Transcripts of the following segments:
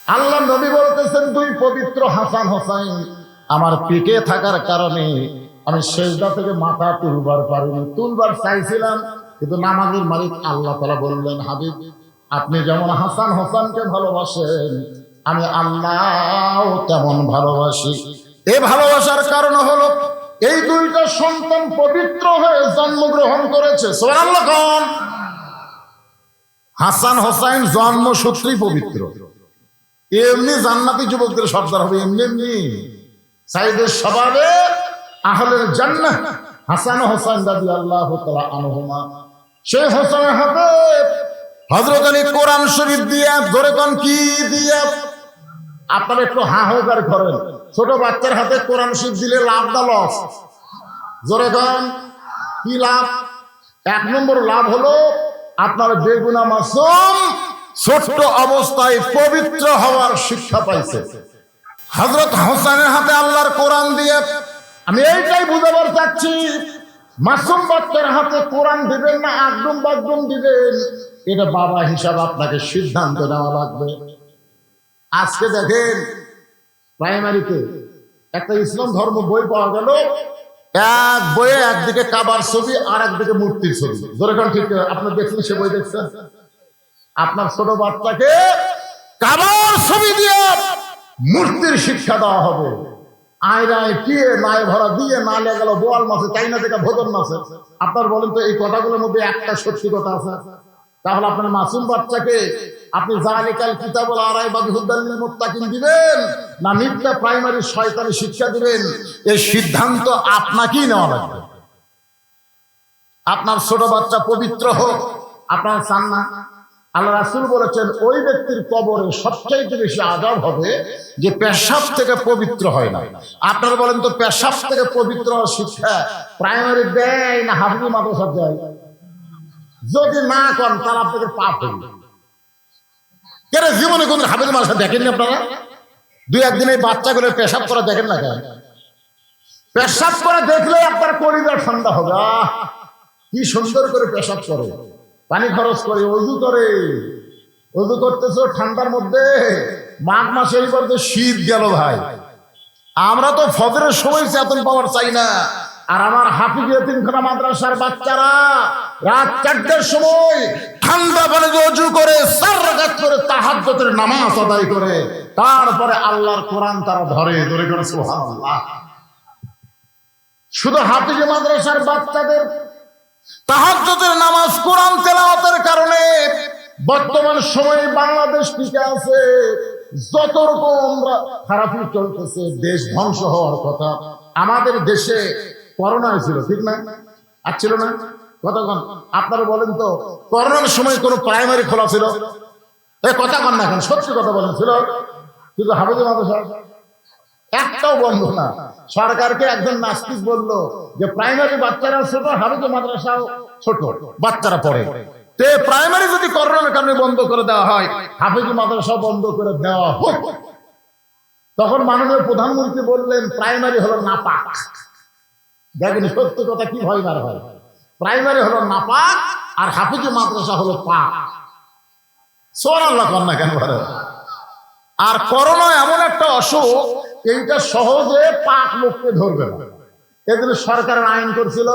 আল্লাহ নবী বলতেছেন, দুই পবিত্র হাসান হোসাইন আমার পিঠে থাকার কারণে আমি সেজদা থেকে মাথা তুলবার পারিনি। তুলবার চাইছিলাম, কিন্তু নামাজের মালিক আল্লাহ তাআলা বললেন, হাবিব আপনি যেমন হাসান হোসেনকে ভালোবাসেন আমি আল্লাহ তেমন ভালোবাসি। এই ভালোবাসার কারণ হলো এই দুইটা সন্তান পবিত্র হয়ে জন্মগ্রহণ করেছে। সুবহানাল্লাহ কোন হাসান হোসেন জন্মসূত্রেই পবিত্র। এমনি জান্নাতি যুবকদের সর্দার হবে, এমনি এমনি সাইদের স্বভাবে আহলের জান্নাহ হাসান হোসেন রাদিয়াল্লাহু তাআলা আনহুমা। সেই হোসেনের হাতে হযরত আলী কোরআন শরীফ দিয়ে ধরে কোন কি দিয়ে, আপনারা একটু হাহাকার করেন, ছোট বাচ্চার হাতে কোরআন শরীফ দিলে লাভ না লস? জোরে কোন কি লাভ? এক নম্বর লাভ হলো আপনার বেগুনাহ মাসুম ছোট্ট অবস্থায় পবিত্র হওয়ার শিক্ষা পাইছে। হযরত হোসেনের হাতে আল্লাহর কোরআন দিয়ে আমি এইটাই বুঝাবার চাচ্ছি, মাসুম বাচ্চার হাতে কোরআন দিবেন না আগডুম বাগডুম দিবেন, এটা বাবা হিসাবে আপনাকে সিদ্ধান্ত নেওয়া লাগবে। আজকে দেখেন প্রাইমারিতে একটা ইসলাম ধর্ম বই পাওয়া গেল, এক বইয়ে একদিকে কাবার ছবি আর একদিকে মূর্তির ছবি। যেরকম ঠিক আপনি দেখছেন, সে বই দেখছেন, আপনার ছোট বাচ্চাকে কাবার ছবি দিয়ে মূর্তির শিক্ষা দেওয়া হবে। আয়রায় টিয়ে নাই ভরা দিয়ে না লেগে গেল বোয়াল মাছে, তাই না দেখা ভোজন মাছে। আপনার বলেন তো এই কথাগুলোর মধ্যে একটা সত্যি কথা আছে? তাহলে আপনার মাসুম বাচ্চাকে আপনি জালিকাল কিতাবুল আরাইবা বিহুদাল লিল মুত্তাকিন দিবেন না মিথ্যা প্রাইমারি শয়তানি শিক্ষা দিবেন, এই সিদ্ধান্ত আপনাকেই নেওয়া লাগবে। আপনার ছোট বাচ্চা পবিত্র হোক, আপনার চান না? আল্লাহ রাসূল বলেছেন ওই ব্যক্তির কবরে সবচাইতে বেশি আযাব হবে যে পেশাব থেকে পবিত্র হয় না। আপনারা বলেন তো পেশাব থেকে পবিত্র হওয়ার শিক্ষা প্রাইমারি দেয় না হাফিজ মাদ্রাসা দেয়? যদি না করেন তাহলে আপনাদের পাপ হবে। কেন জীবনে কোন হাফিজ মাদ্রাসা দেখেননি আপনারা? দুই একদিন এই বাচ্চাগুলো পেশাব করা দেখেন না কেন? পেশাব করে দেখলে আপনার কলিজা ঠান্ডা হবে। কি সুন্দর করে পেশাব করে, পানি খরচ করে, অজু করে, অজু করতেছ ঠান্ডার মধ্যে। মাঘ মাসে এইবার তো শীত গেল ভাই, আমরা তো ফজরের সময় চেতন পাওয়ার চাই না। আর আমার হাফিজ এতিমখানা মাদ্রাসার বাচ্চারা রাত 4টার সময় ঠান্ডা পানিতে অজু করে 4 রাকাত করে তাহাজ্জুদের নামাজ আদায় করে তারপরে আল্লাহর কোরআন তারা ধরে ধরে করে সুবহানাল্লাহ। শুধু হাফিজ মাদ্রাসার বাচ্চাদের তাহাজ্জুদের নামাজ কোরআন তেলাওয়াতের কারণে বর্তমান সময়ে বাংলাদেশ টিকে আছে। যত রকম খারাপি চলতেছে, দেশ ধ্বংস হওয়ার কথা। আমাদের দেশে করোনা হয়েছিল, ঠিক না? আর ছিল না? কতক্ষণ আপনারা বলেন তো, করোনার সময় কোন প্রাইমারি খোলা ছিল? কথা কন না, এখন সত্যি কথা বলেন ছিল? কিন্তু হাফিজ মাদ্রাসা একটাও বন্ধ না। সরকারকে একজন নাস্তিক বলল যে প্রাইমারি বাচ্চারা ছোট, হাফিজ মাদ্রাসাও ছোট, বাচ্চারা পড়ে, তে প্রাইমারি যদি করোনার কারণে বন্ধ করে দেওয়া হয় হাফিজ মাদ্রাসা বন্ধ করে দেওয়া হোক। তখন মাননীয় প্রধানমন্ত্রী বললেন প্রাইমারি হলো নাপাক। দেখেন সত্যি কথা কি ভয় বার হয়, প্রাইমারি হলো নাপাক আর হাফিজ মাদ্রাসা হলো পাক। সুবহানাল্লাহ কন্যা কেন বলে? আর করোনা এমন একটা অসুখ, এইটা সহজে পাক লোককে ধরবে না। এজন্য সরকারের আইন করছিল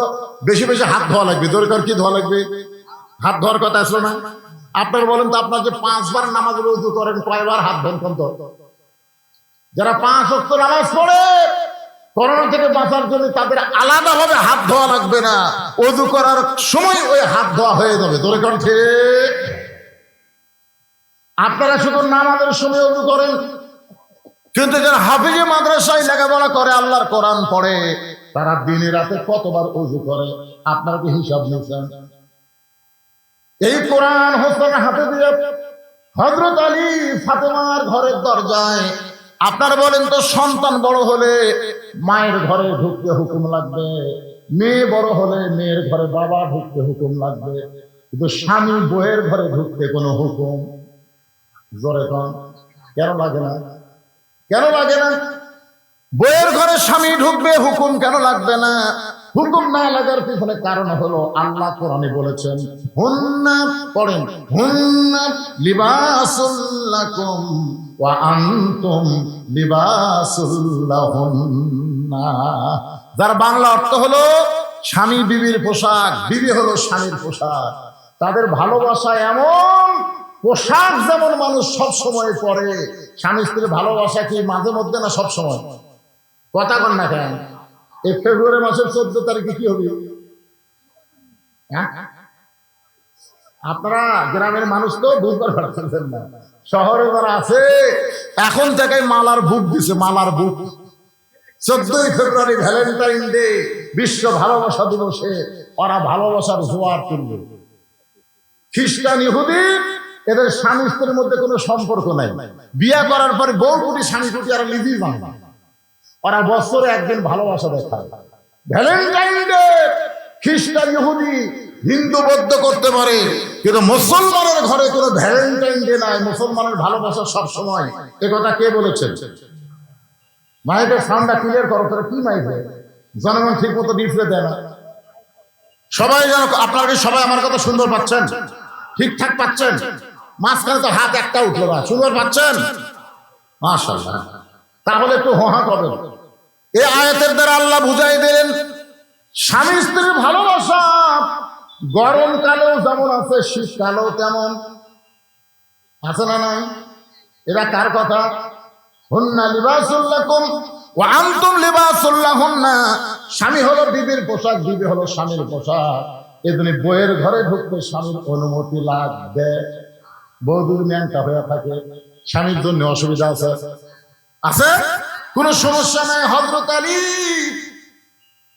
বেশি বেশি হাত ধোয়া লাগবে। দরকার কি ধোয়া লাগবে? হাত ধোয়ার কথা আসলো না? আপনার বলেন তো, আপনার যে 5 বার নামাজ ওযু করেন কয়বার হাত ধোন কোন? যারা 5 ওয়াক্ত নামাজ পড়ে করোনা থেকে বাঁচার জন্য তাদের আলাদাভাবে হাত ধোয়া লাগবে না, ওযু করার সময় ওই হাত ধোয়া হয়ে যাবে। দরকার ঠিক। আপনারা শুধু নামাজের সময় ওযু করেন, কিন্তু যারা হাফিজে মাদ্রাসায় লেখাপড়া করে আল্লাহর কোরআন পড়ে তারা দিনে রাতে কতবার ওযু করে আপনারা কি হিসাব নিয়েছেন? এই কোরআন হোসেনের হাতে দিয়ে হযরত আলী ফাতেমার ঘরের দরজায়। আপনারা বলেন তো, সন্তান বড় হলে মায়ের ঘরে ঢুকতে হুকুম লাগবে, মেয়ে বড় হলে মেয়ের ঘরে বাবা ঢুকতে হুকুম লাগবে, কিন্তু স্বামী বউয়ের ঘরে ঢুকতে কোনো হুকুম জোরে কন কেন লাগে না? কেন লাগে না? বউয়ের ঘরে স্বামী ঢুকবে, হুকুম কেন লাগবে না? হুকুম না লাগার পিছনে কারণ হলো আল্লাহ কোরআনে বলেছেন, হুন্না পড়েন, হুন্না লিবাসুল লাকুম ওয়া আনতুম লিবাসুল লাহুন্না। যার বাংলা অর্থ হলো স্বামী বিবির পোশাক, বিবি হলো স্বামীর পোশাক। তাদের ভালোবাসা এমন, পোশাক যেমন মানুষ সব সময় পরে, স্বামী স্ত্রীর ভালোবাসা কি মাঝে মধ্যে না সব সময়? কথা কন না কেন? এই ফেব্রুয়ারি মাসের 14 তারিখে কি হবে? আপনারা গ্রামের মানুষ তো বুঝতে পারছেন না, শহরে যারা আছে এখন থেকে মালার বুক দিছে, মালার বুক। 14 ফেব্রুয়ারি ভ্যালেন্টাইন ডে, বিশ্ব ভালোবাসা দিবসে ওরা ভালোবাসার জোয়ার তুলবে। খ্রিস্টান ইহুদি এদের স্বামী স্ত্রীর মধ্যে কোনো সম্পর্ক নাই, বিয়ে করার পরে বউ কুটি স্বামী কুটি আর নিজেই জানে না, ওরা বছরে একদিন ভালোবাসা দেখায় ভ্যালেন্টাইন ডে। খ্রিস্টান ইহুদি হিন্দু বৌদ্ধ করতে পারে, কিন্তু মুসলমানের ঘরে কোনো ভ্যালেন্টাইন ডে নাই। মুসলমানের ভালোবাসা সব সময়। এ কথা কে বলেছেন? মাইকের সাউন্ডটা ক্লিয়ার করো। তারা কি মাইকে জনগণ ঠিক মতো ডিসপ্লে দেয় না। সবাই যেন, আপনারা কি সবাই আমার কথা সুন্দর পাচ্ছেন? ঠিকঠাক পাচ্ছেন? মাঝখানে তো হাত একটা উঠলো না, সুন্দর পাচ্ছেন? মাশাআল্লাহ। তাহলে একটু হোহা করবেন। এই আয়াতের দ্বারা আল্লাহ বুঝাই দিলেন স্বামী স্ত্রীর ভালোবাসা গরমকালেও যেমন আছে, শীতকালেও তেমন আছে না নাই? এরা কার কথা? হুন্না লিবাসুল লাকুম ওয়া আনতুম লিবাসুল লাহুন্না। স্বামী হলো বিবির পোশাক, বিবি হলো স্বামীর পোশাক। এজন্য বইয়ের ঘরে ঢুকতে স্বামীর অনুমতি লাগবে। বউ যদি ন্যাংটা হয়ে থাকে, স্বামীর জন্য অসুবিধা আছে? আছে? কোনো সমস্যা নাই। হযরত আলী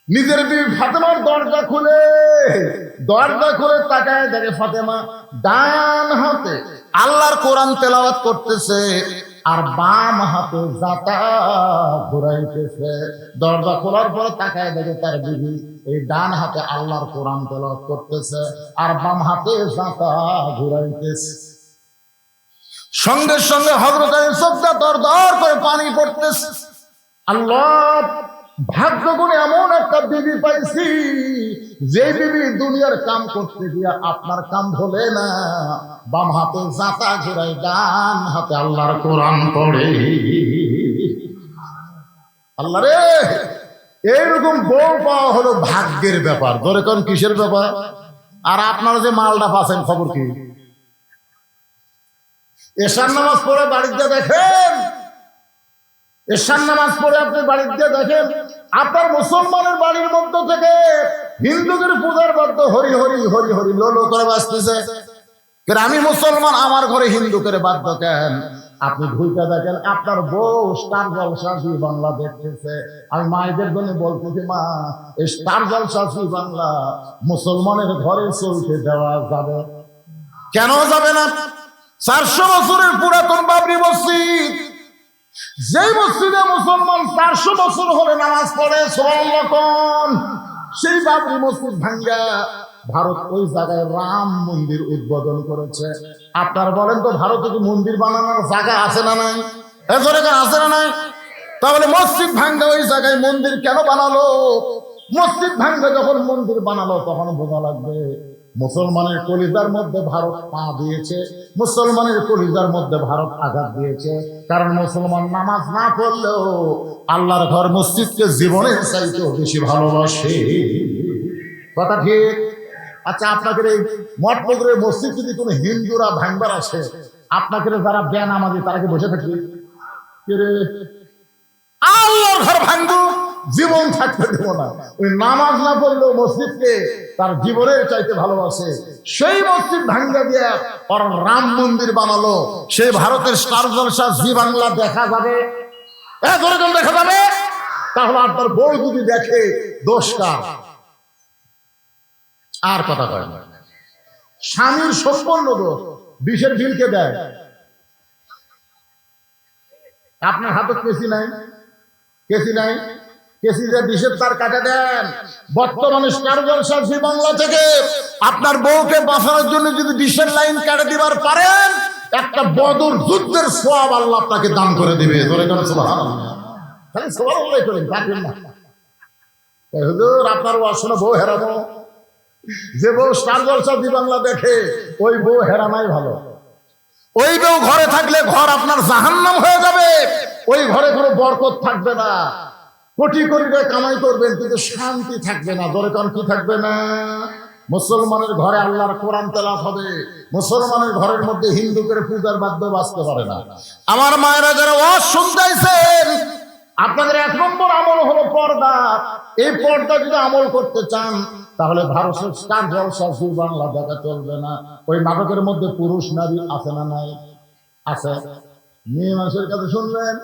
নিজের বিবি ফাতেমার দরজা খুলে তাকায় দেখে ফাতেমা ডান হাতে আল্লাহর কোরআন তেলাওয়াত করতেছে আর বাম হাতে জাতা ঘুরাইতেছে। দরজা খোলার পরে তাকায় দেখে তার বিবি এই ডান হাতে আল্লাহর কোরআন তেলাওয়াত করতেছে আর বাম হাতে জাতা ঘুরাইতেছে। সঙ্গে সঙ্গে হযরত আলী চোখটা দরদর করে পানি পড়তেছে। আল্লাহ, ভাগ্য গুণে এমন একটা বিবি পাইছি, যে বিবি দুনিয়ার কাম করতে গিয়া আপনার কাম ভোলে না, বাম হাতে জাতা ঘুরাই ডান হাতে আল্লাহর কোরআন পড়ে। আল্লাহ রে, এইরকম বউ পাওয়া হলো ভাগ্যের ব্যাপার। ধরে কোন কিসের ব্যাপার? আর আপনারা যে মালটা পাচ্ছেন খবর কি? এশার নামাজ পড়ে বাড়িতে দেখেন, এশার নামাজ পড়ে আপনি বাড়িতে দেখেন আপনার মুসলমানের বাড়ির মধ্য থেকে হিন্দুদের পূজার মধ্য হরি হরি হরি হরি লো লো করে বাঁচতেছে। আমি মুসলমান, আমার ঘরে হিন্দু করে বাধ্য কেন? আপনি ঢুকে দেখেন আপনার বউ স্টার জলসা জি বাংলা দেখতেছে। আমি মায়েদের জন্য বলতেছি, মা, এই স্টার জলসা জি বাংলা মুসলমানের ঘরে চলতে দেওয়া যাবে? কেন যাবে না? 400 বছরের পুরাতন বাবরি মসজিদ, যেই মসজিদে মুসলমান 400 বছর হলে নামাজ পড়ে, সুবহানাল্লাহ কোন, সেই বাবরি মসজিদ ভাঙ্গা ভারত ওই জায়গায় রাম মন্দির উদ্বোধন করেছে। আপনারা বলেন তো, ভারতে কি মন্দির বানানোর জায়গা আছে না নাই? আছে না নাই? তাহলে মসজিদ ভাঙ্গা ওই জায়গায় মন্দির কেন বানালো? মসজিদ ভাঙ্গা যখন মন্দির বানালো তখন বোঝা লাগবে মুসলমানের কলিজার মধ্যে ভারত পা দিয়েছে, মুসলমানের কলিজার মধ্যে ভারত আঘাত দিয়েছে। কারণ মুসলমান নামাজ না পড়লেও আল্লাহর ঘর মসজিদকে জীবনের চাইতেও বেশি ভালোবাসে। কথা ঠিক? আচ্ছা, আপনাকে এই মঠ পুকুরের মসজিদ যদি কোনো হিন্দুরা ভাঙবার আসে, আপনাকে যারা বেনামাজি তারা কি বসে থাকবে? আল্লাহর ঘর ভাঙবো, জীবন থাকতে দেব না। ওই নামাজ না পড়লেও মসজিদকে তার জীবনের চাইতে ভালোবাসে। সেই মসজিদ ভাঙ্গা দিয়া ওর রাম মন্দির বানালো। সেই ভারতের স্টার জলসা জি বাংলা দেখা যাবে? দেখা যাবে? তাহলে আপনার বউ যদি দেখে দোষ কার? আর কথা কয় না। স্বামীর সম্পূর্ণ দোষ। বিষের বিলকে দেয়, আপনার হাতে কেসি নাই, কেসি নাই, কেসি যে বিষের তার কাটে দেন। বর্তমানে স্টার জলসা জি বাংলা থেকে আপনার বউকে বাঁচানোর জন্য যদি বিষের লাইন কাটে দিবার পারেন, একটা বদর যুদ্ধের সওয়াব আল্লাহ আপনাকে দান করে দিবে। ধরে কেন সুবহানাল্লাহ, খালি সুবহানাল্লাহ করেন, কাটেন না। হুজুর, আপনার ওয়াসনা বউ হেরানো। যে বউ স্টার জলসা জি বাংলা দেখে ওই বউ হেরানাই ভালো। ওই বউ ঘরে থাকলে ঘর আপনার জাহান্নাম হয়ে যাবে। ওই ঘরে কোনো বরকত থাকবে না। কোটি কোটি টাকা কামাই করবেন কিন্তু শান্তি থাকবে না। ধরে কারণ কি থাকবে না? মুসলমানের ঘরে আল্লাহর কোরআন তেলাওয়াত হবে, মুসলমানের ঘরের মধ্যে হিন্দুদের পূজার বাদ্য বাজতে পারে না। আমার মায়েরা যারা ওয়াজ শুনতেছেন, আপনাদের এক নম্বর আমল হলো পর্দা। এই পর্দা যদি আমল করতে চান তাহলে ভারতের স্টার জলসা জি বাংলা দেখা চলবে না। ওই নাটকের মধ্যে পুরুষ নারী আছে না নাই? আছে। মেয়ে মানুষের কাছে শুনলেন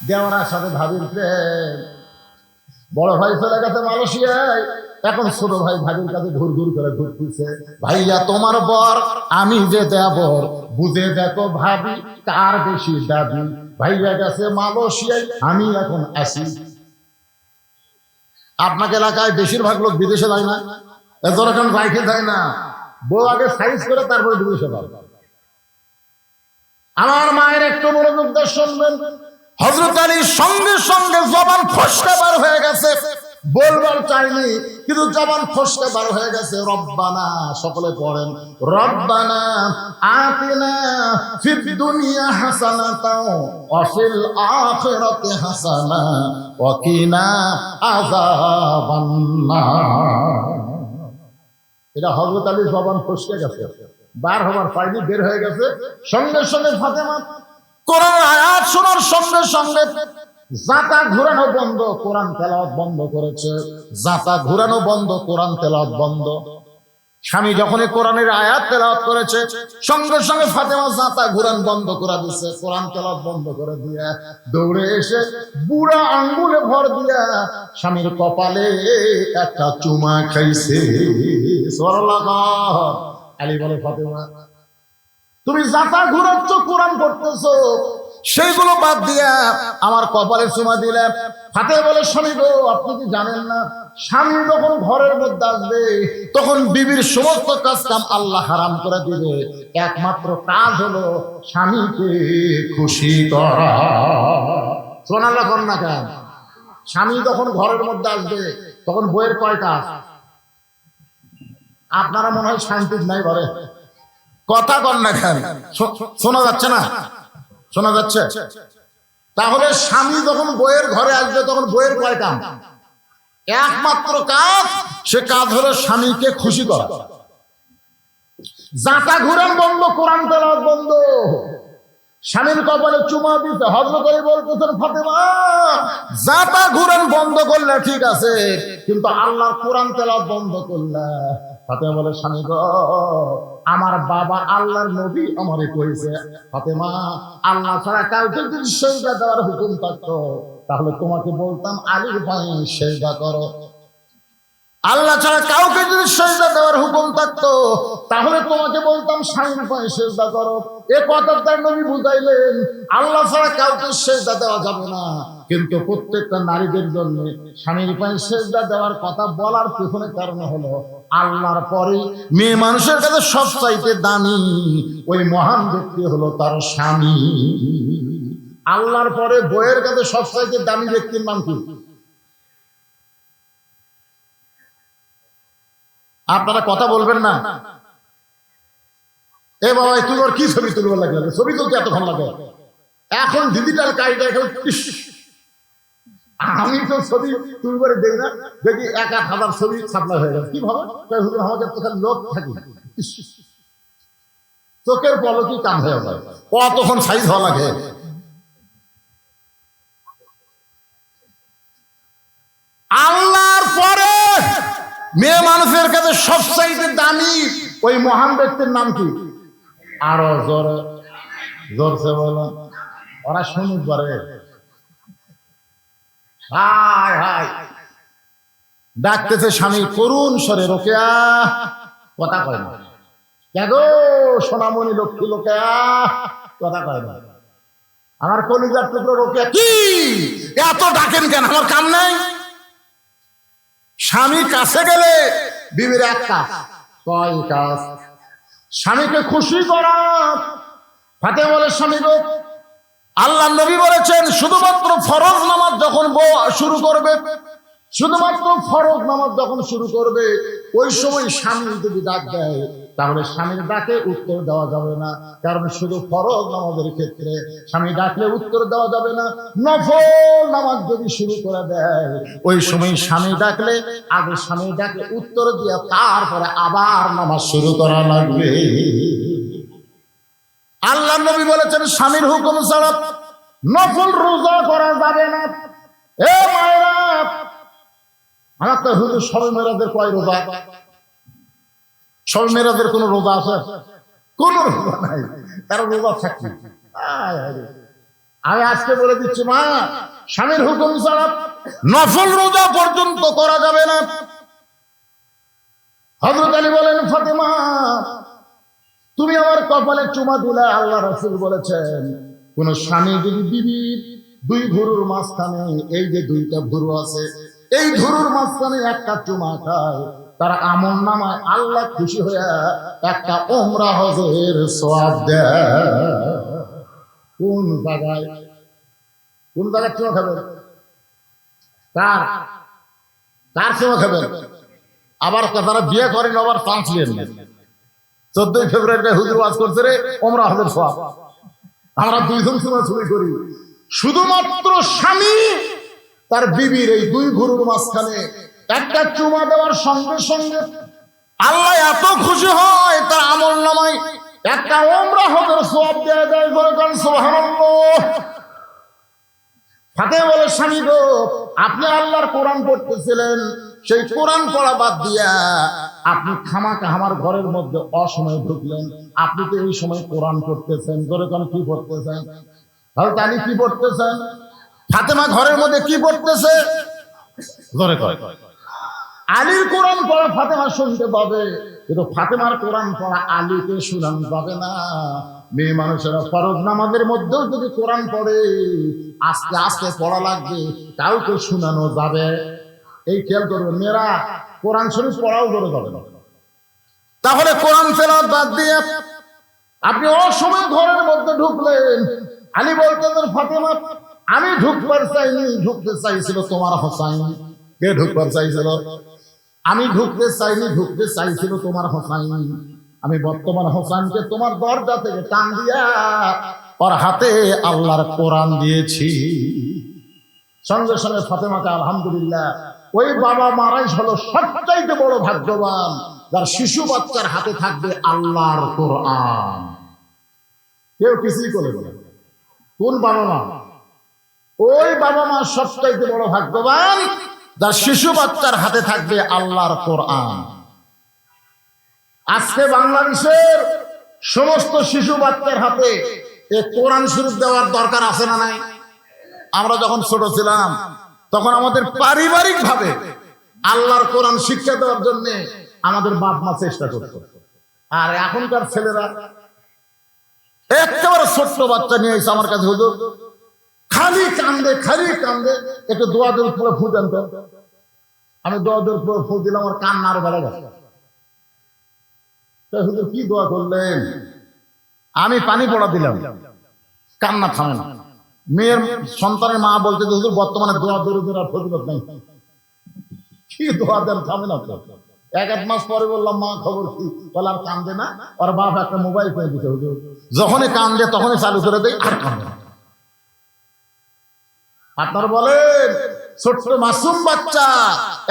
দেওয়ার সাথে ভাবির প্রেম। বড় ভাই চলে গেছে মালয়েশিয়ায়, এখন ছোট ভাই ভাবির কাছে ঘুর ঘুর করে ঘুরতেছে। ভাইয়া তোমার বর আমি যে দেবর, বুঝে দেখো ভাবি কার বেশি দাবি। ভাইয়া গেছে মালয়েশিয়ায়, আমি এখন আসি। আপনাকে এলাকায় বেশিরভাগ লোক বিদেশে যায় না, এত রকম রাইখে যায় না। বউ আগে সাইজ করে তারপরে বিদেশে যায়। আমার মায়ের একটু মনোযোগ দিয়ে শুনবেন। হযরত আলীর সঙ্গে সঙ্গে জবান ফসকে বার হয়ে গেছে, বলবার চাইনি কিন্তু জবান ফসকে বার হয়ে গেছে। রব্বানা, সকলে পড়েন, রব্বানা আতিনা ফিদ দুনিয়া হাসানাতাও ওয়া ফিল আখিরাতি হাসানা ওয়া কিনা আযাবান নার। এটা হযরত আলীর জবান ফসকে গেছে, বার হবার পাইনি, বের হয়ে গেছে। সঙ্গে সঙ্গে ফাতেমা কোরআন আয়াত শোনার সঙ্গে সঙ্গে জাতা ঘুরানো বন্ধ, কোরআন তেলাওয়াত বন্ধ করেছে। জাতা ঘুরানো বন্ধ, কোরআন তেলাওয়াত বন্ধ। স্বামী যখনই কোরআনের আয়াত তেলাওয়াত করেছে সঙ্গে সঙ্গে ফাতেমা জাতা ঘুরান বন্ধ করে দিয়েছে, কোরআন তেলাওয়াত বন্ধ করে দিয়ে দৌড়ে এসে বুড়া আঙ্গুলে ভর দিয়া স্বামীর কপালে একটা চুমা খাইছে। সুবহানাল্লাহ। আলী বলে, ফাতেমা তুমি জাতা ঘুরাচ্ছ, কোরআন পড়তেছো, সেইগুলো বাদ দিয়া আমার কপালে চুমা দিলে। ফাতেমা বলে, স্বামী গো, আপনি কি জানেন না স্বামী যখন ঘরের মধ্যে আসবে তখন বিবির সমস্ত কাজ কাম আল্লাহ হারাম করে দিবে। একমাত্র কাজ হলো স্বামীকে খুশি করা। সুবহানাল্লাহ কর না কেন? স্বামী যখন ঘরের মধ্যে আসবে তখন বইয়ের কয় কাজ? আপনারা মনে হয় শান্তি নাই ঘরে, কথা কর না কেন? শোনা যাচ্ছে না? শোনা যাচ্ছে? তাহলে স্বামী যখন বইয়ের ঘরে আসবে তখন বইয়ের কয় কাজ? একমাত্র কাজ, সে কাজ হলো স্বামীকে খুশি করা। জাতা ঘুরান বন্ধ, কোরআন তেলাওয়াত বন্ধ। স্বামীর কপালে চুমা দিতে হযরত আলী বলতেছেন, ফাতেমা জাতা ঘুরান বন্ধ করলে ঠিক আছে, কিন্তু আল্লাহর কোরআন তেলাওয়াত বন্ধ করলে। ফাতেমা বলে, স্বামী গো, আমার বাবা আল্লাহর নবী আমারে কইছে, ফাতেমা আল্লাহ ছাড়া কাউকে যদি সেজদা দেওয়ার হুকুম থাকতো তাহলে তোমাকে বলতাম আলীর পায়ে সেজদা করো। আল্লাহ ছাড়া কাউকে যদি সেজদা দেওয়ার হুকুম থাকতো তাহলে তোমাকে বলতাম স্বামীর পায়ে সেজদা করো। এ কথা তার নবী বুঝাইলেন, আল্লাহ ছাড়া কাউকে সেজদা দেওয়া যাবে না, কিন্তু প্রত্যেকটা নারীদের জন্য স্বামীর পায়ে সেজদা দেওয়ার কথা বলার পেছনে কারণ হলো আল্লাহর পরে মেয়ে মানুষের কাছে সবচাইতে দামি ওই মহান ব্যক্তি হলো তার স্বামী। আল্লাহর পরে বইয়ের কাছে সবচাইতে দামি ব্যক্তির নাম কি? আপনারা কথা বলবেন না? এ বাবা, তুই ওর কি ছবি তুলবার লাগলো? ছবি তুলতে এতক্ষণ লাগে? এখন ডিজিটাল কাজটা এখন। আমি তো ছবি তুলবার দেই না, দেখি 1,000 ছবি সাপ্লাই হয়ে গেছে। কিভাবে? আমাদের তো লোক থাকি, চোখের পলকই কাম হয়ে যায়, কতক্ষণ সাইজ হওয়া লাগে। আল্লাহর পরে মেয়ে মানুষের কাছে সবচাইতে দামি ওই মহান ব্যক্তির নাম কি? আরো জোরে জোরছে বলো, ওরা শুনুক পারে। হায় হায়, ডাকতেছে স্বামী করুণ স্বরে, রোকেয়া। কথা কয় না। কেন সোনামণি লক্ষ্মী লোকেয়া? কথা কয় না। আমার কলিজার টুকরো রোকেয়া, কি এত ডাকেন কেন? আমার কাম নাই? স্বামী কাছে গেলে বিবির এক কাজ, কয় কাজ? স্বামীকে খুশি করা। ফাতেমা বলে, স্বামী গো, আল্লাহ নবী বলেছেন শুধুমাত্র ফরজ নামাজ যখন শুরু করবে, শুধুমাত্র ফরজ নামাজ যখন শুরু করবে ওই সময় স্বামী যদি ডাক দেয় তাহলে স্বামীর ডাকে উত্তর দেওয়া যাবে না। কারণ শুধু ফরজ নামাজের ক্ষেত্রে স্বামী ডাকলে উত্তর দেওয়া যাবে না। নফল নামাজ যদি শুরু করে দেয়, ওই সময় স্বামী ডাকলে আগে স্বামী ডাকলে উত্তর দিয়ে তারপরে আবার নামাজ শুরু করা লাগবে। আল্লাহ নবী বলেছেন স্বামীর হুকুম ছাড়া নফল রোজা করা যাবে না। এ মায়েরা, আমার তো হুজুর সবে মেরাজের কয় রোজা? সবে মেরাজের কোন রোজা আছে? কোন রোজা নাই, তারা রোজা থাকবে। আমি আজকে বলে দিচ্ছি মা, স্বামীর হুকুম ছাড়া নফল রোজা পর্যন্ত করা যাবে না। হযরত আলী বলেন, ফাতেমা তুমি আমার কপালে চুমা দিলা। আল্লাহ রাসূল বলেছেন কোন স্বামী যদি বিবির দুই ভুরুর মাঝখানে, এই যে দুইটা ভুরু আছে, এই ভুরুর মাঝখানে একটা চুমা খায়, তার আমল নামায় আল্লাহ খুশি হয়ে একটা উমরা হজের সওয়াব দেয়। কোন জায়গায় চুমা খাবেন? কার কার চুমা খাবেন? আবার তারা বিয়ে করেন, আবার চান্স নেন। 14 ফেব্রুয়ারিতে হুজুর ওয়াজ করছে রে উমরা হজের সওয়াব। আমরা দুইজন চুমা চুরি করি। শুধুমাত্র স্বামী তার বিবির এই দুই ভুরুর মাঝখানে একটা চুমা দেওয়ার সঙ্গে সঙ্গে আল্লাহ এত খুশি হয়, তার আমল নামায় একটা উমরা হজের সওয়াব দেয়া দেয়। বলে কোন সুবহানাল্লাহ। ফাতেমা বলে, স্বামী গো, আপনি আল্লাহর কোরআন পড়তেছিলেন, সেই কোরআন পড়া বাদ দিয়া আপনি খামাকা আমার ঘরের মধ্যে অসময়ে ঢুকলেন। আপনি তো এই সময় কোরআন পড়তেছেন। ধরে কোন কি পড়তেছেন? হযরত আলী কি পড়তেছেন? ফাতেমা ঘরের মধ্যে কি পড়তেছে? ধরে কয় আলীর কোরআন পড়া ফাতেমা শুনতে পাবে, কিন্তু ফাতেমার কোরআন পড়া আলীকে শুনানো যাবে না। মেয়ে মানুষেরা ফরজ নামাজের মধ্যেও যদি কোরআন পড়ে আস্তে আস্তে পড়া লাগবে, কাউকে শুনানো যাবে। এই খেয়াল করবে, মেয়েরা কোরআন শরীফ পড়াও করে যাবে না। তাহলে কোরআন তেলাওয়াত বাদ দিয়ে আপনি অসময় ঘরের মধ্যে ঢুকলেন। আলী বলতেন, ফাতেমা আমি ঢুকবার চাইনি, ঢুকতে চাইছিল তোমার হোসাইন। কে ঢুকবার চাইছিল? আমি ঢুকতে চাইনি, ঢুকতে চাইছিল তোমার হোসাইন। আমি বর্তমান হোসাইনকে তোমার দরজা থেকে টান দিয়া ওর হাতে আল্লাহর কোরআন দিয়েছি। সঙ্গে সঙ্গে ফাতেমাকে আলহামদুলিল্লাহ, ওই বাবা মারাই হলো সবচাইতে বড় ভাগ্যবান যার শিশু বাচ্চার হাতে থাকবে আল্লাহর কোরআন। কেউ কিছুই করে বলে কোন বাবা মা? ওই বাবা মা সবচাইতে বড় ভাগ্যবান যার শিশু বাচ্চার হাতে থাকবে আল্লাহর কোরআন। আজকে বাংলাদেশের সমস্ত শিশু বাচ্চার হাতে এই কোরআন শরীফ দেওয়ার দরকার আছে না নাই? আমরা যখন ছোট ছিলাম তখন আমাদের পারিবারিক ভাবে আল্লাহর কোরআন শিক্ষা দেওয়ার জন্য আমাদের বাপ মা চেষ্টা করত। আর এখনকার ছেলেরা একেবারে ছোট্ট বাচ্চা নিয়ে এসে আমার কাছে, হুজুর খালি কান্দে, একটু দোয়াদের উপরে ফু দেন তো। আমি দোয়াদের উপরে ফু দিলাম, আমার কান্না আরো বেড়ে গেছে। হুজুর কি দোয়া করলেন? আমি পানি পড়া দিলাম, কান্না থামে না। মেয়ের সন্তানের মা বলতে, হুজুর বর্তমানে দোয়া দরুদের আর ফজিলত নাই। কি দোয়া দেন, থামে না তো। 1-1 মাস পরে বললাম, মা খবর কি? বলে আর কান্দে না। ওর বাপ একটা মোবাইল কিনে দিতে, হুজুর যখনই কান্দে তখনই চালু করে দেয়, আর কান্দে না। আপনারা বলেন ছোট্ট মাসুম বাচ্চা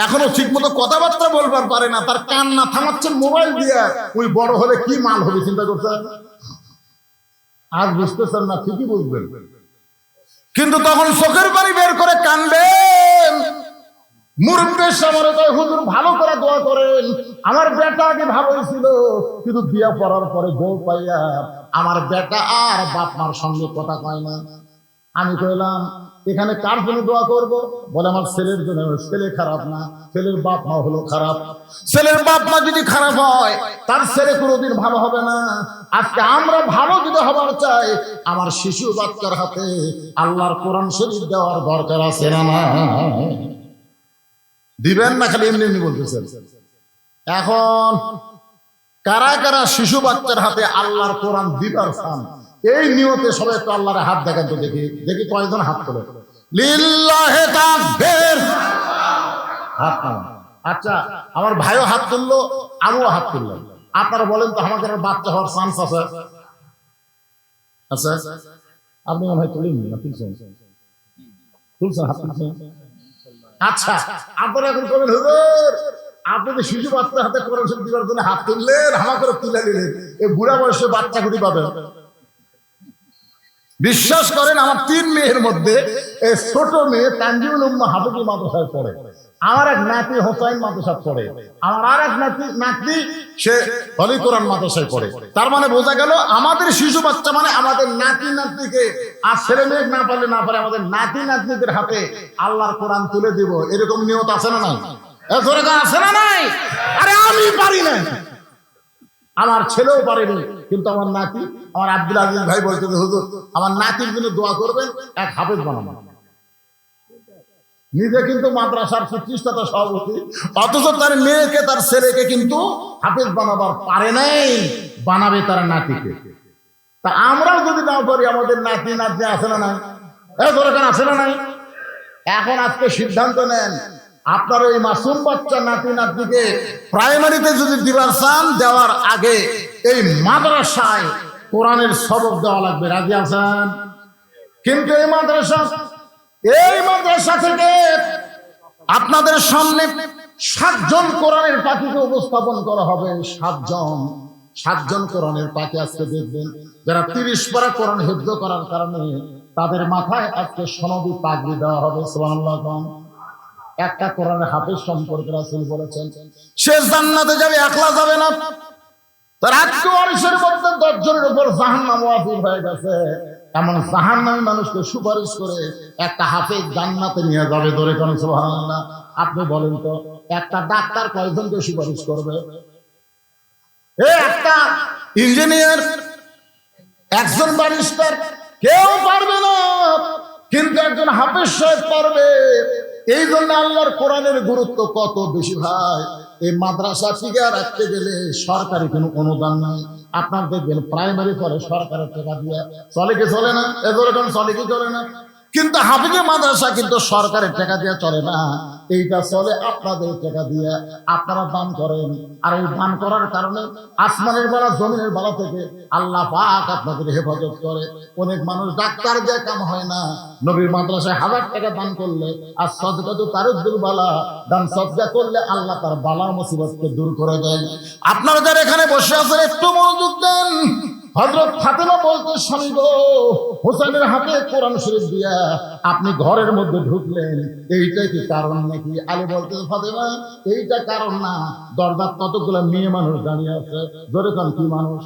এখনো ঠিক মতো কথাবার্তা বলবার পারে না, তার কান্না থামাচ্ছেন মোবাইল দিয়ে। ওই বড় হলে কি মাল হবে চিন্তা করছেন? আজ বুঝতেছেন না, ঠিকই বুঝবেন। কিন্তু তখন চোখের পানি বের করে কানবেন। মুরব্বির সামনে কয়, হুজুর ভালো করে দোয়া করেন, আমার বেটা আগে ভালোই ছিল, কিন্তু বিয়া পড়ার পরে বউ পাইয়া আমার বেটা আর বাপ মার সঙ্গে কথা কয় না। আমি কইলাম, এখানে কার জন্য দোয়া করব? বলে আমার ছেলের জন্য। ছেলে খারাপ না, ছেলের বাপ মা হলো খারাপ। ছেলের বাপ মা যদি খারাপ হয় তার ছেলে কোনোদিন ভালো হবে না। আজকে আমরা ভালো যদি হবার চাই, আমার শিশু বাচ্চার হাতে আল্লাহর কোরআন শরীফ দেওয়ার দরকার আছে না? দিবেন না, খালি এমনি এমনি বলতেছেন। এখন কারা কারা শিশু বাচ্চার হাতে আল্লাহর কোরআন দিবার চান, এই নিয়তে সবাই একটু আল্লাহর হাত দেখেন তো, দেখি কয়জন হাত তোলে। লিল্লাহে তাকবীর, হাত নামান। আচ্ছা, আমার ভাইও হাত তুললো, আমিও হাত তুললাম। আপনারা বলেন তো আমাদের বাচ্চা হওয়ার চান্স আছে? আচ্ছা, আপনি মনে হয় তুলেন না, তুলছেন হাত তুলছেন। আচ্ছা, আপনারা এখন করবেন হুজুর আপনি তো শিশু বাচ্চা হাতে কোরআন শরীফ দিবার জন্য হাত তুললেন, হামা করে তুলে দিলেন, এই বুড়া বয়সে বাচ্চা কুটি পাবেন? বিশ্বাস করেন আমার 3 মেয়ের মধ্যে এই ছোট মেয়ে তানজিমুল উম্মাহ হাফেজি মাদ্রাসায় পড়ে, আমার এক নাতি হোসাইন মাদ্রাসায় পড়ে, আমার আর এক নাতি সে হলি কোরআন মাদ্রাসায় পড়ে। তার মানে বোঝা গেল আমাদের শিশু বাচ্চা মানে আমাদের নাতি নাতনিকে, আর ছেলে মেয়ে না পারলে না পারে আমাদের নাতি নাতনিদের হাতে আল্লাহর কোরআন তুলে দিব, এরকম নিয়ত আছে না নাই? আছে না নাই? আরে আমি পারি না, আমার ছেলেও পারেনি, কিন্তু আমার নাতি, আমার আব্দুল আজিজ ভাই বলতে হুজুর আমার নাতির জন্য দোয়া করবেন, এক হাফেজ বানাবো। নিজে কিন্তু মাদ্রাসার প্রতিষ্ঠাতা সভাপতি, অথচ তার মেয়েকে তার ছেলেকে কিন্তু হাফেজ বানাবার পারে নাই, বানাবে তার নাতিকে। তা আমরাও যদি নাও পারি, আমাদের নাতি নাতনি আছে না নাই? দরকার আছে না নাই? এখন আজকে সিদ্ধান্ত নেন, আপনার ওই মাসুম বাচ্চা নাতি নাতনিকে প্রাইমারিতে যদি দিবার চান, দেওয়ার আগে এই মাদ্রাসায় কোরআনের সবক দেওয়া লাগবে। রাজি আছেন? কিন্তু এই মাদ্রাসা থেকে আপনাদের সামনে 7 জন কোরআনের পাখিকে উপস্থাপন করা হবে। 7 জন কোরআনের পাখি আজকে দেখবেন, যারা 30 পারা কোরআন হিফজ করার কারণে তাদের মাথায় আজকে সনদি পাগড়ি দেওয়া হবে। সুবহানাল্লাহ। একটা কোরআনের হাফেজ সম্পর্কে রাসূল বলেছেন সে জান্নাতে যাবে, একলা যাবে না, তার আত্মীয় মধ্যে 10 জনের উপর জাহান্নাম ওয়াজিব হয়ে গেছে। এমন জাহান্নামী মানুষকে সুপারিশ করে একটা হাফেজ জান্নাতে নিয়ে যাবে। ধরে কোন সুবহানাল্লাহ। আপনি বলেন তো একটা ডাক্তার কয়জনকে সুপারিশ করবে? একটা ইঞ্জিনিয়ার, একজন ব্যারিস্টার, কেউ পারবে না, কিন্তু একজন হাফেজ সাহেব পারবে। এই জন্য আল্লাহর কোরআনের গুরুত্ব কত বেশি ভাই। এই মাদ্রাসা টিকে রাখতে গেলে সরকারি কোনো অনুদান নাই। আপনার দেখবেন প্রাইমারি পরে সরকারের টাকা দিয়ে চলে কি চলে না? এরকম চলে কি চলে না? কিন্তু হাফেজি মাদ্রাসা কিন্তু সরকারের টাকা দিয়ে চলে না, এইটা চলে আপনাদের টাকা দিয়ে। আপনারা দান করেন, আর এই দান করার কারণে আসমানের বেলা জমিনের বেলা থেকে আল্লাহ পাক আপনাদের হেফাজত করে। অনেক মানুষ ডাক্তার দিয়ে কাম হয় না, নবীর মাদ্রাসায় 1000 টাকা দান করলে আর সদকাতু তারুদ্দুল বালা, দান সদকা করলে আল্লাহ তার বালা মুসিবতকে দূর করে দেয়। আপনারা যারা এখানে বসে আছেন একটু মনোযোগ দেন। হযরত ফাতেমা বলতে, স্বামী গো, হোসেনের হাতে কোরআন শরীফ দিয়া আপনি ঘরের মধ্যে ঢুকলেন, এইটাই কি কারণ নাকি? আলী বলতে, ফাতেমা এইটা কারণ না, দরজার কতগুলো মেয়ে মানুষ দাঁড়িয়ে আছে। জোরে কোন কি মানুষ?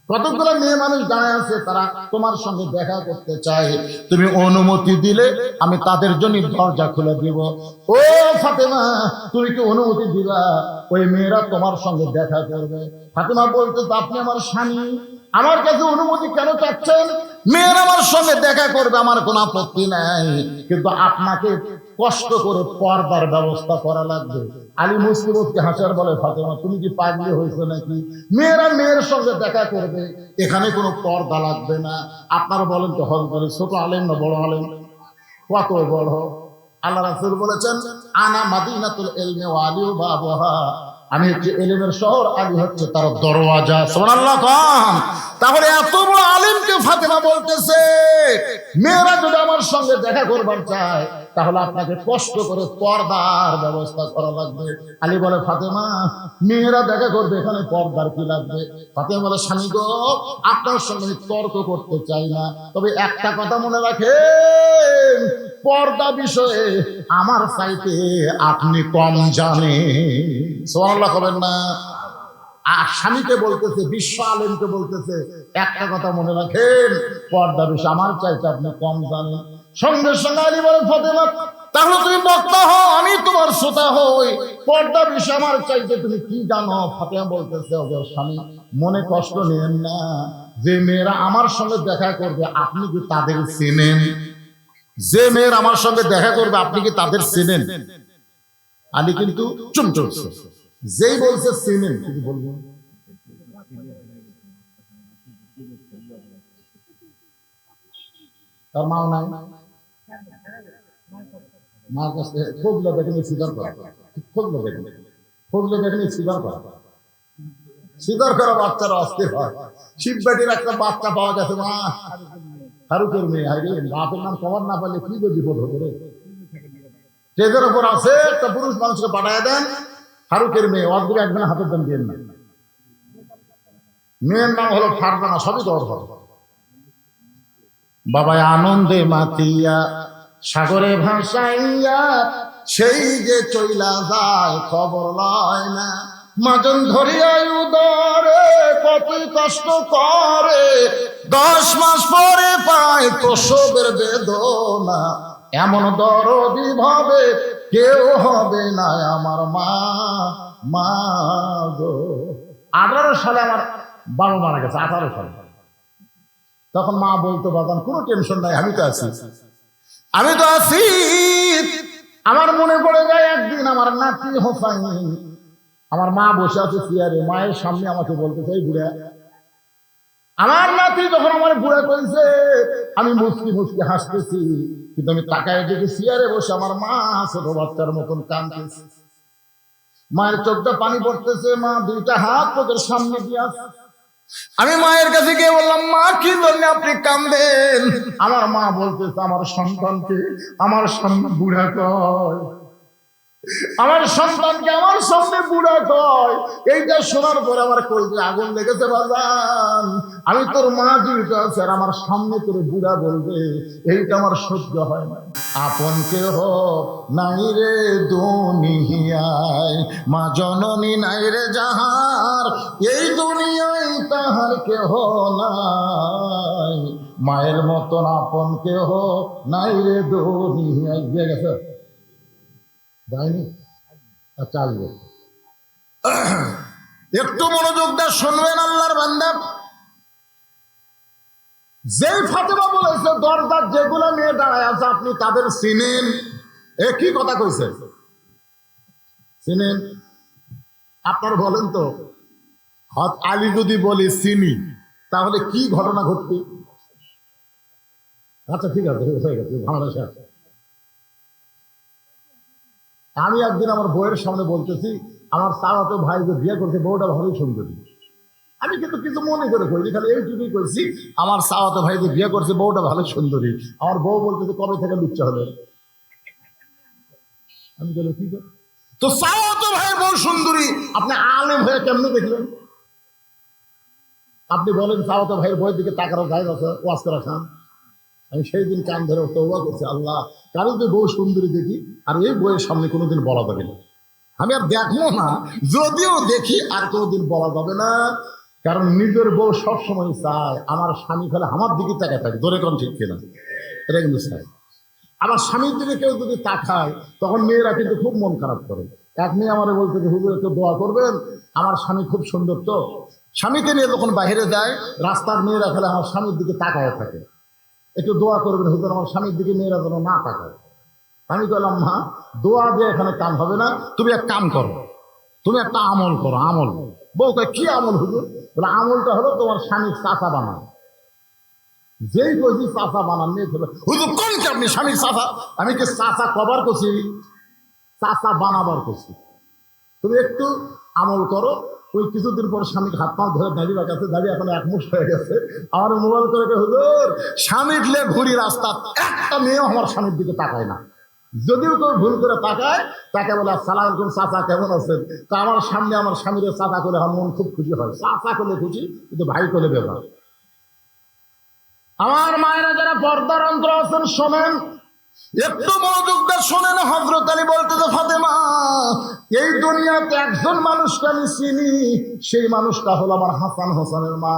কতগুলো মেয়ে মানুষ দাঁড়িয়ে আছে, তারা তোমার সঙ্গে দেখা করতে চায়। তুমি অনুমতি দিলে আমি তাদের জন্য দরজা খুলে দিব। ও ফাতেমা, তুমি কি অনুমতি দিবা? ওই মেয়েরা তোমার সঙ্গে দেখা করবে। ফাতেমা বলতে, আপনি আমার স্বামী, আমার কাছে অনুমতি কেন চাচ্ছেন? মেয়ের আমার সঙ্গে দেখা করবে, আমার কোনো আপত্তি নাই, কিন্তু আপনাকে কষ্ট করে পর্দার ব্যবস্থা করা লাগবে। আলী মুসলিমকে হাসার বলে, ফাতেমা তুমি কি পাগলি হয়েছে নাকি? মেয়েরা মেয়ের সঙ্গে দেখা করবে, এখানে কোনো পর্দা লাগবে না। আপনারা বলেন তো হযরত ছোট আলেম না বড় আলেম? কত বড়! আল্লাহ রাসূল বলেছেন, আনা মাদিনাতুল ইলমি ওয়া আলিউ বাবুহা, আমি হচ্ছে এলেমের শহর, আলী হচ্ছে তার দরওয়াজা। সুবহানাল্লাহ। তাহলে এত বড় আলেমকে ফাতেমা বলতেছে, মেয়েরা যদি আমার সঙ্গে দেখা করবার চায় তাহলে আপনাকে কষ্ট করে পর্দার ব্যবস্থা করা লাগবে। আলী বলে, ফাতেমা মেয়েরা দেখা করবে, এখানে পর্দার কি লাগবে? ফাতেমা বলে, স্বামী গো, আপনার সঙ্গে তর্ক করতে চাই না, তবে একটা কথা মনে রাখেন, পর্দা বিষয়ে আমার চাইতে আপনি কম জানেন। সুবহানাল্লাহ করবেন না? আর স্বামীকে বলতেছে, বিশ্ব আলেমকে বলতেছে, একটা কথা মনে রাখেন, পর্দা বিষয় আমার চাইতে আপনি কম জানেন। সঙ্গে সঙ্গে আলী বলেন, ফাতেমা তাহলে তুমি বক্তা হও, আমি তোমার শ্রোতা হই, পর্দা বিষয় আমার চাইতে তুমি কি জানো? ফাতেমা বলতেছে, ওগো স্বামী, মনে কষ্ট নেন না, যে মেয়েরা আমার সঙ্গে দেখা করবে আপনি কি তাদের চেনেন? যে মেয়ের আমার সঙ্গে দেখা করবে আপনি কি তাদের চেনেন? আলী কিন্তু চুপ চলছে, যেই বলছে চেনেন, কিছু বলবেন? তার মাও নাই, মার কাছে খোঁজলে দেখেনি স্বীকার করা, খোঁজলে দেখেনি স্বীকার করা। সিজার করা বাচ্চারা অস্থির হয়। শিববাটির একটা বাচ্চা পাওয়া গেছে, মা ফারুকের মেয়ে। আরে বাপের নাম কভার না পারলে কি যে বিপদ হতো রে। স্টেজের ওপর আছে একটা পুরুষ মানুষকে পাঠায় দেন, ফারুকের মেয়ে, অদ্ভুত একদিন হাতের দাম দিয়ে না। মেয়ের নাম হলো ফারজানা, সবই দর হবে। বাবায় আনন্দে মাতিয়া সাগরে ভাসাইয়া সেই যে চইলা যায় খবর লয় না। মাজন ধরিয়া উদরে কত কষ্ট করে, 10 মাস পরে পায় প্রসবের বেদনা। এমন দরদি ভাবে কেউ হবে না আমার মা। মা গো 18 সালে আমার বাবা মারা গেছে, 18 সালে। তখন মা বলতো, বাবান কোনো টেনশন নাই, আমি তো আছি, আমি তো আছি। আমার মনে পড়ে যায় একদিন আমার নাতি হোসাইন, আমার মা বসে আছে চেয়ারে, মায়ের সামনে আমাকে বলতেছে, এই বুড়া। আমার নাতি যখন আমার বুড়া করেছে, আমি মুচকি মুচকি হাসতেছি, কিন্তু আমি তাকায় দেখি চেয়ারে বসে আমার মা ছোট বাচ্চার মতন কাঁদতেছে। মায়ের চোখটা পানি পড়তেছে, মা 2টা হাত চোখের সামনে দিয়ে আসে। আমি মায়ের কাছে গিয়ে বললাম, মা কি জন্য আপনি কাঁদেন? আমার মা বলতেছে, আমার সন্তানকে আমার সামনে বুড়া কয়, আমার সন্তানকে আমার সামনে বুড়া কয়। এইটা শোনার পরে আমার কলজে আগুন লেগেছে। বাজান, আমি তোর মা জীবিত আছে আর আমার সামনে তোর বুড়া বলবে, এইটা আমার সহ্য হয় না। আপন কেহ নাই রে দুনিয়ায়, মা জননী নাই রে যাহার, এই দুনিয়ায় তাহার কেহ নাই। মায়ের মতন আপন কেহ নাই রে দুনিয়ায়। গিয়ে গেছে যায়নি? আচ্ছা আসবে, একটু মনোযোগ দিয়ে শুনবেন আল্লাহর বান্দা। যে ফাতেমা বলেছে দরজার যেগুলা মেয়ে দাঁড়ায় আছে আপনি তাদের চিনেন, একই কথা কইছে, চিনেন? আপনার বলেন তো, হযরত আলী যদি বলি চিনি, তাহলে কি ঘটনা ঘটবে? আচ্ছা ঠিক আছে, হয়ে গেছে, ঝামেলা শেষ। আমি একদিন আমার বউয়ের সামনে বলতেছি, আমার চাচাতো ভাই যে বিয়ে করছে বউটা ভালোই সুন্দরী। আমি কিন্তু কিছু মনে করে কইনি, খালি এইটুকুই কইছি, আমার চাচাতো ভাই যে বিয়ে করছে বউটা ভালো সুন্দরী। আমার বউ বলতেছে, কবে থেকে লুচ্চা হলো? আমি বলি ঠিক আছে, তো চাচাতো ভাইয়ের বউ সুন্দরী, আপনি আলেম হয়ে কেমনে দেখলেন? আপনি বলেন চাচাতো ভাইয়ের বউয়ের দিকে তাকারও গায়ে আছে, ওয়াজ করা খান। আমি সেই দিন কান ধরে তওবা করছি, আল্লাহ কারো যে বউ সুন্দরী দেখি আর এই বউয়ের সামনে কোনোদিন বলা যাবে না, আমি আর দেখবো না, যদিও দেখি আর কোনোদিন বলা যাবে না। কারণ নিজের বউ সবসময় চায় আমার স্বামী খালে আমার দিকে তাকায় থাকে, ধরে কোন ঠিক কিনা, এটা কিন্তু চায়। আবার স্বামীর দিকে কেউ যদি তাকায় তখন মেয়েরা কিন্তু খুব মন খারাপ করে। এক মেয়ে আমার বলতে যে, হুজুর একটু দোয়া করবেন, আমার স্বামী খুব সুন্দর, তো স্বামীকে নিয়ে যখন বাইরে যায় রাস্তার মেয়েরা খেলে আমার স্বামীর দিকে তাকায় থাকে, একটু দোয়া করবেন হুজুর আমার স্বামীর দিকে মেয়েরা যেন না তাকায়। আমি বললাম, মা দোয়া দিয়ে এখানে কাম হবে না, তুমি এক কাম করো, তুমি একটা আমল করো। আমল? বউ কয়, কি আমল হুজুর? বলে, আমলটা হলো তোমার স্বামীর চাচা বানান। যেই কইছি চাচা বানান নিয়ে ফেলে, হুজুর কোন কি আপনি স্বামীর চাচা? আমি কি চাচা কবার করছি, চাচা বানাবার করছি। তুমি একটু আমল করো। ওই কিছুদিন পর স্বামীকে হাত পা ধরে দাঁড়িয়ে রাখাচ্ছে, দাঁড়িয়ে এখন 1 মাস হয়ে গেছে। আমার মোবাইল করে, হুজুর স্বামীর লে ঘুরি রাস্তা, একটা মেয়েও আমার স্বামীর দিকে তাকায় না। যদিও কেউ ভুল করে তাকায়, তাকে বলে আসসালামু আলাইকুম চাচা, কেমন আছেন? তা আমার সামনে আমার স্বামীর চাচা করে আমার মন খুব খুশি হয়। চাচা করলে খুশি, কিন্তু ভাই করলে ব্যাপার। আমার মায়েরা যারা পর্দার অন্তর আছেন শোনেন, একটু মনোযোগ দিয়ে শোনেন। হযরত আলী বলতেছে, ফাতেমা এই দুনিয়াতে একজন মানুষকে আমি চিনি, সেই মানুষটা হলো আমার হাসান হোসেনের মা।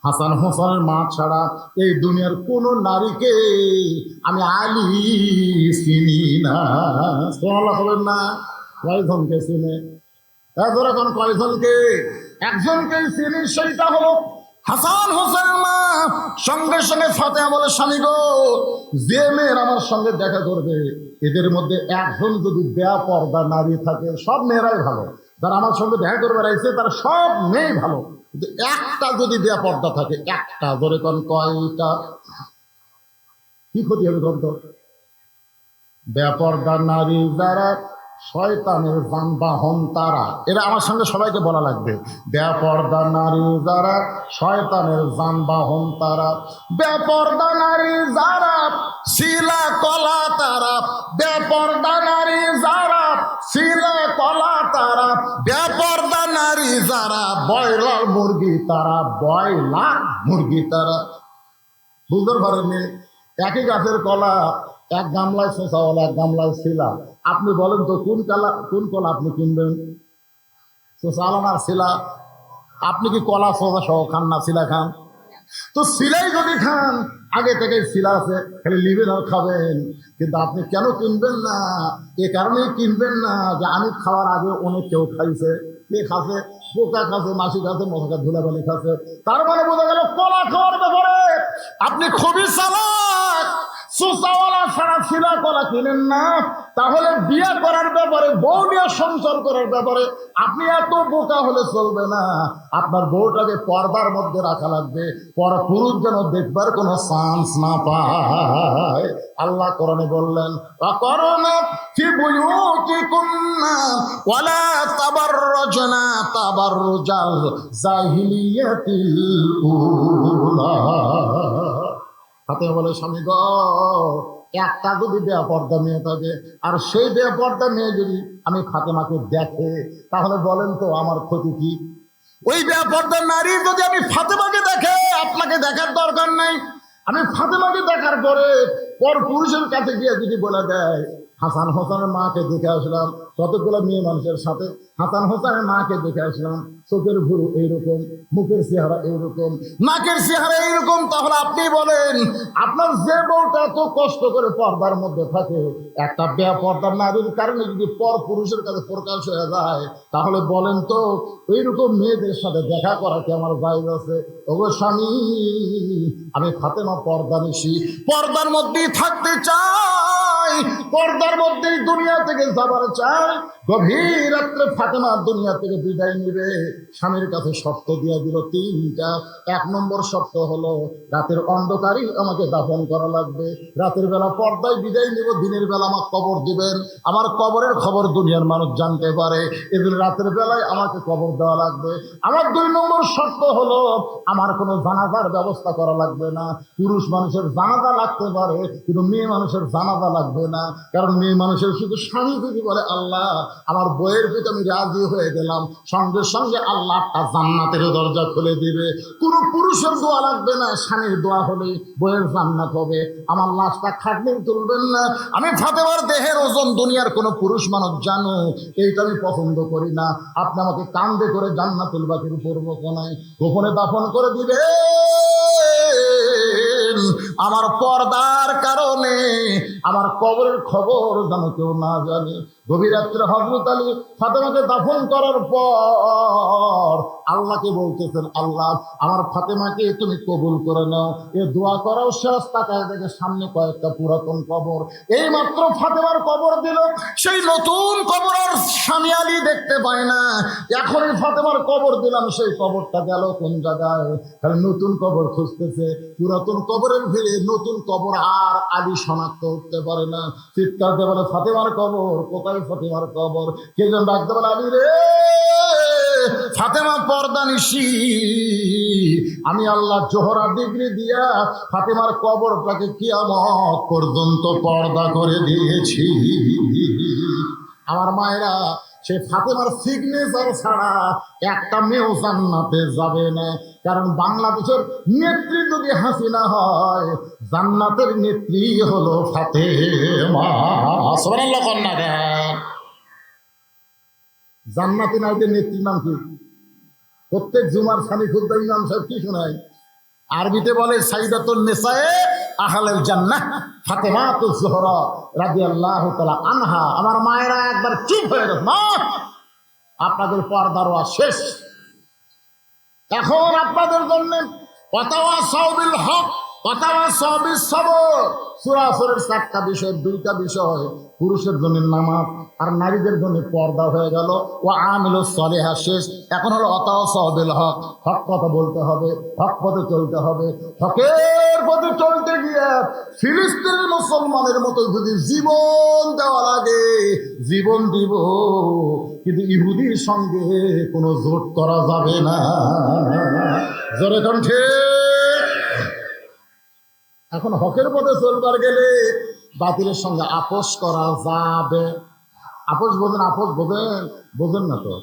হাসান হোসেনের মা ছাড়া এই দুনিয়ার কোন নারীকে আমি আলী চিনি না। সুবহানাল্লাহ বলেন না? কয়জনকে চিনে? এখন কয়জনকে? একজনকে চিনি, সেইটা হলো হাসান হোসেনের মা। সঙ্গে সঙ্গে ফাতেমা বলে, স্বামী গো, যে মেয়ের আমার সঙ্গে দেখা করবে এদের মধ্যে একজন যদি বেপরদা নারী থাকে, সব মেয়েরাই ভালো, যারা আমার সঙ্গে দেখা করবে রাইছে তারা সব মেয়ে ভালো, কিন্তু একটা যদি বেপরদা থাকে, একটা, ধরে কোন কয়টা, কি ক্ষতি হবে কোন? তো বেপরদা নারী যারা শয়তানের যানবাহন তারা। এরা আমার সঙ্গে সবাইকে বলা লাগবে। বেপর্দা নারী যারা শয়তানের যানবাহন তারা, বেপর্দা নারী যারা শিলা কলা তারা, বেপর্দা নারী যারা শিলা কলা তারা, বেপর্দা নারী যারা ব্রয়লার মুরগি তারা, ব্রয়লার মুরগি তারা। বুঝতে পারেননি? একই গাছের কলা, এক গামলায় শোষাওয়ালা, এক গামলায় শিলা। আপনি বলেন তো কোন কলা আপনি কিনবেন? শোষাওয়ালা না শিলা? আপনি কি কলা শোষা সহ খান না শিলা খান? তো শিলাই যদি খান, আগে থেকে শিলা আছে, খালি নিবেন আর খাবেন। কিন্তু আপনি কেন কিনবেন না? এ কারণেই কিনবেন না যে আমি খাওয়ার আগে অনেক কেউ খাইছে। কে খাচ্ছে? পোকা খাচ্ছে, মাছি খাচ্ছে, মশা ধুলাবালি খাচ্ছে। তার মানে বোঝা গেল কলা খাওয়ার ব্যাপারে আপনি খুবই চালাক। সুসাওয়ালা ছাড়া শিলা কলা কিনেন না। তাহলে বিয়ে করার ব্যাপারে, বউ নিয়ে সংসার করার ব্যাপারে আপনি এত বোকা হলে চলবে না। আপনার বউটাকে পর্দার মধ্যে রাখা লাগবে, পরপুরুষ যেন দেখবার কোনো চান্স না পায়। আল্লাহ কোরআনে বললেন, অকরনা ফি বুয়ুতিকুন্না ওয়ালা তাবাররুজনা তাবাররুজাল জাহিলিয়াতিল উলা। হাতে বলে, স্বামী গো, একটা যদি বেপর্দা মেয়ে থাকে, আর সেই বেপর্দা মেয়ে যদি আমি ফাতেমাকে দেখে, তাহলে বলেন তো আমার ক্ষতি কি? ওই বেপর্দা নারী যদি আমি ফাতেমাকে দেখে, আপনাকে দেখার দরকার নেই। আমি ফাতেমাকে দেখার পরে পর পুরুষের কাছে গিয়ে যদি বলে দেয়, হাসান হোসেনের মাকে দেখে আসলাম, কতগুলো মেয়ে মানুষের সাথে হাসান হোসেনের মাকে দেখে আসলাম, চোখের ভুরু এইরকম, মুখের চেহারা এইরকম, নাকের চেহারা এইরকম, তাহলে আপনি বলেন আপনার যে বউটা এত কষ্ট করে পর্দার মধ্যে থাকে, একটা বেপর্দার নারীর কারণে যদি পর পুরুষের কাছে প্রকাশ হয়ে যায়, তাহলে বলেন তো ওইরকম মেয়েদের সাথে দেখা করা কি আমার জায়েজ আছে? ওগো স্বামী, আমি ফাতেমা পর্দা নিশি, পর্দার মধ্যেই থাকতে চাই, পর্দার মধ্যেই দুনিয়া থেকে যাবার চাই। গভীর রাত্রে ফাতেমা দুনিয়া থেকে বিদায় নিবে। স্বামীর কাছে শর্ত দিয়ে দিল তিনটা। এক নম্বর শর্ত হলো, রাতের অন্ধকারই আমাকে দাফন করা লাগবে। রাতের বেলা পর্দায় বিদায় নিব, দিনের বেলা আমার কবর দিবেন, আমার কবরের খবর দুনিয়ার মানুষ জানতে পারে, এদের রাতের বেলায় আমাকে কবর দেওয়া লাগবে। আমার দুই নম্বর শর্ত হলো, আমার কোনো জানাজার ব্যবস্থা করা লাগবে না। পুরুষ মানুষের জানাজা লাগতে পারে, কিন্তু মেয়ে মানুষের জানাজা লাগবে না। কারণ মেয়ে মানুষের শুধু স্বামী যদি বলে, আল্লাহ আমার বইয়ের প্রতি আমি রাজি হয়ে গেলাম, সঙ্গে সঙ্গে আল্লাহ তার জান্নাতের দরজা খুলে দিবে। কোনো পুরুষের দোয়া লাগবে না, স্বামীর দোয়া হলে বইয়ের জান্নাত হবে। আমার লাশটা খাটনি তুলবেন না। আমি ফাতেমার দেহের ওজন দুনিয়ার কোনো পুরুষ মানুষ জানো, এইটা আমি পছন্দ করি না। আপনি আমাকে কান্দে করে জান্নাতুল বাকির পূর্ব কোনায় গোপনে দাফন করে দিবে। আমার পর্দার কারণে আমার কবরের খবর যেন কেউ না জানে। গভীর রাত্রে হযরত আলী ফাতেমাকে দাফন করার পর আল্লাহকে বলতেছেন, আল্লাহ আমার ফাতেমাকে তুমি কবুল করে নাও। এ দোয়া করাও শেষ, তাকায় দেখে সামনে কয়েকটা পুরাতন কবর। এই মাত্র ফাতেমার কবর দিল, সেই নতুন কবর আর স্বামী আলী দেখতে পায় না। এখনই ফাতেমার কবর দিলাম, সেই কবরটা গেল কোন জায়গায়? তাহলে নতুন কবর খুঁজতেছে, পুরাতন কবরের ভিড়ে নতুন কবর আর আলী শনাক্ত করতে পারে না। চিৎকার দিয়ে বলে, ফাতেমার কবর কোথায়? ফাতেমার কবর। কে যেন ডাকতে বলে, আলী রে, ফাতেমা পর্দা নিশি, আমি আল্লাহ জোহরা ডিগ্রি দিয়া ফাতেমার কবরটাকে কিয়ামত পর্যন্ত পর্দা করে দিয়েছি। আমার মায়েরা, সে ফাতেমার সিগনেচার ছাড়া একটা মেয়েও জান্নাতে যাবে না। কারণ বাংলাদেশের নেত্রী যদি হাসিনা হয়, জান্নাতের নেত্রী হলো ফাতেমা। সুবহানাল্লাহ কন্যা। জান্নাতি নারীদের নেত্রীর নাম কি? প্রত্যেক জুমার স্বামী খুদ্ ইমাম সাহেব কি শোনায়? আরবিতে বলে সাইদাতুন নিসায়ে আহলেল জান্নাহ ফাতেমাতুজ জোহরা রাদিয়াল্লাহু তাআলা আনহা। আমার মায়েরা একবার চুপ হয়ে গেছে। মা, আপনাদের পর্দার ওয়াজ শেষ। এখন আপনাদের জন্য ওয়াতাওয়াসাউ বিল হক ওয়াতাওয়াসাউ বিস সবর। সূরা আসরের 4টা বিষয়, 2টা বিষয় পুরুষের জন্য নামাজ আর নারীদের জন্য পর্দা হয়ে গেল। ওয়া আমিলুস সলিহাত শেষ। এখন হলো ওয়াতাওয়াসাউ বিল হক। হক কথা বলতে হবে, হক পথে চলতে হবে, হকের দিনের পথে চলতে গিয়ে ফিলিস্তিনের মুসলমানের মতো যদি জীবন দেওয়া লাগে জীবন দিব, কিন্তু ইহুদির সঙ্গে কোনো জোট করা যাবে না। জোরে কণ্ঠে। এখন হকের পথে চলবার গেলে বাতিলের সঙ্গে আপোষ করা যাবে। আপোষ বোঝেন? আপোষ বোঝেন? বোঝেন না তো।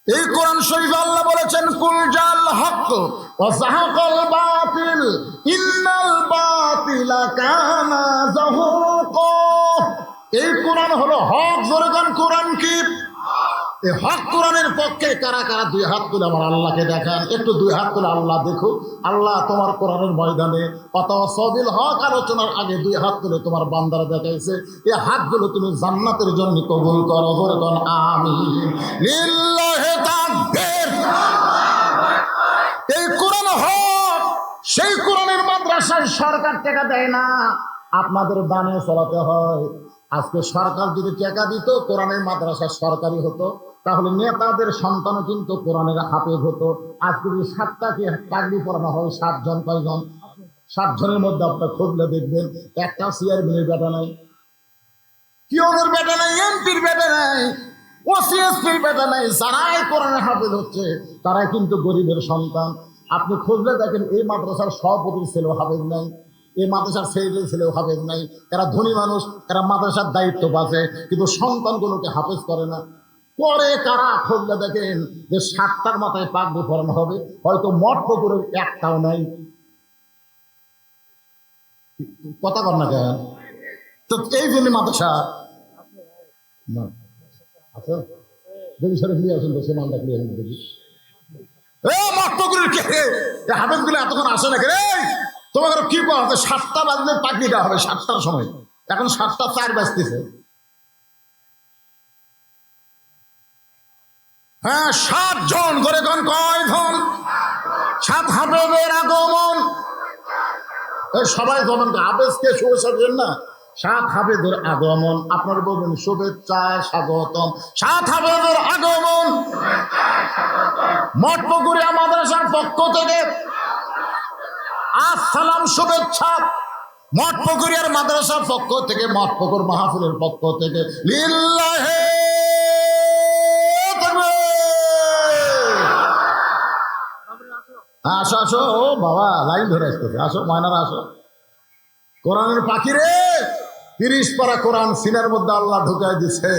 এই কোরআন শরীফে আল্লাহ বলেছেন, কুল জাল হক ওয়া যাহাকাল বাতিল ইন্নাল বাতিলা কানা যাহুকা। এই কোরআন হলো হক। জোরে গান কোরআন কি? এই হক কোরআনের পক্ষে কারা কারা দুই হাত তুলে আমার আল্লাহকে দেখান। একটু দুই হাত তুলে আল্লাহ দেখো। আল্লাহ তোমার কোরআনের ময়দানে ওয়াতাওয়াসাবিল হক আলোচনার আগে দুই হাত তুলে তোমার বান্দারা দেখাইছে। এই হাতগুলো তুমি জান্নাতের জন্য কবুল করো। জোরে গান আমিন। লিল্লাহি তাকবীর। এই কোরআন হক। সেই কোরআনের মাদ্রাসায় সরকার টাকা দেয় না, আপনাদের দানে চালাতে হয়। আজকে সরকার যদি টাকা দিত কোরআনের মাদ্রাসা সরকারি হতো, তাহলে নেতাদের সন্তানও কিন্তু কোরআনের হাফেজ হতো। আজকে যদি 7টাকে পাগড়ি পরানো হয়, 7 জন, কয়জন? 7 জনের মধ্যে আপনার খুঁজলে দেখবেন একটা চেয়ারম্যানের বেটা নাই, কিওনের বেটা নাই, এমপির বেটা নাই, ওসিএসপির বেটা নাই। যারাই কোরআনের হাফেজ হচ্ছে তারাই কিন্তু গরিবের সন্তান। আপনি খুঁজলে দেখেন এই মাদ্রাসার সভাপতির ছেলেও হাফেজ নাই, এই মাদ্রাসার ছেলেও হাফেজ নাই। এরা ধনী মানুষ, এরা মাদ্রাসার দায়িত্ব পাচ্ছে, কিন্তু সন্তানগুলোকে হাফেজ করে না। পরে কারা খুঁজলে দেখেন যে 7টার মাথায় পাগড়ি পরানো হবে, হয়তো মঠ পুকুরের একটাও নাই। কথা কর না কেন? তো এই জন্য মাদ্রাসা না আচ্ছা দেখি সরে ফিরে আসুন, সে মানটা ফিরে আসুন দেখি। মঠ পুকুরের কে হাফেজ গুলো এতক্ষণ আসে না রে? তোমাকে কি বলা হচ্ছে? 7টা বাজলে পাগড়ি দেওয়া হবে, 7টার সময়। এখন 7টা 4 বাজতেছে। হ্যাঁ, 7 জন করে কোন কয় জন? 7 হাফেজের আগমন। সবাই যেমন হাফেজকে শুভেচ্ছা না, 7 হাফেজের আগমন। আপনার বলবেন শুভেচ্ছা স্বাগতম। 7 হাফেজের আগমন মঠপুকুরিয়া মাদ্রাসার পক্ষ থেকে আসসালাম, শুভেচ্ছা। মঠপুকুরিয়ার মাদ্রাসার পক্ষ থেকে, মঠপুকুর মাহফিলের পক্ষ থেকে লিল্লাহি আসো আসো। ও বাবা, লাইন ধরে আসতেছে। আসো ময়নারা, আসো। কোরআনের পাখি রে, 30 পারা কোরআন সিনার মধ্যে আল্লাহ ঢুকাই দিছে।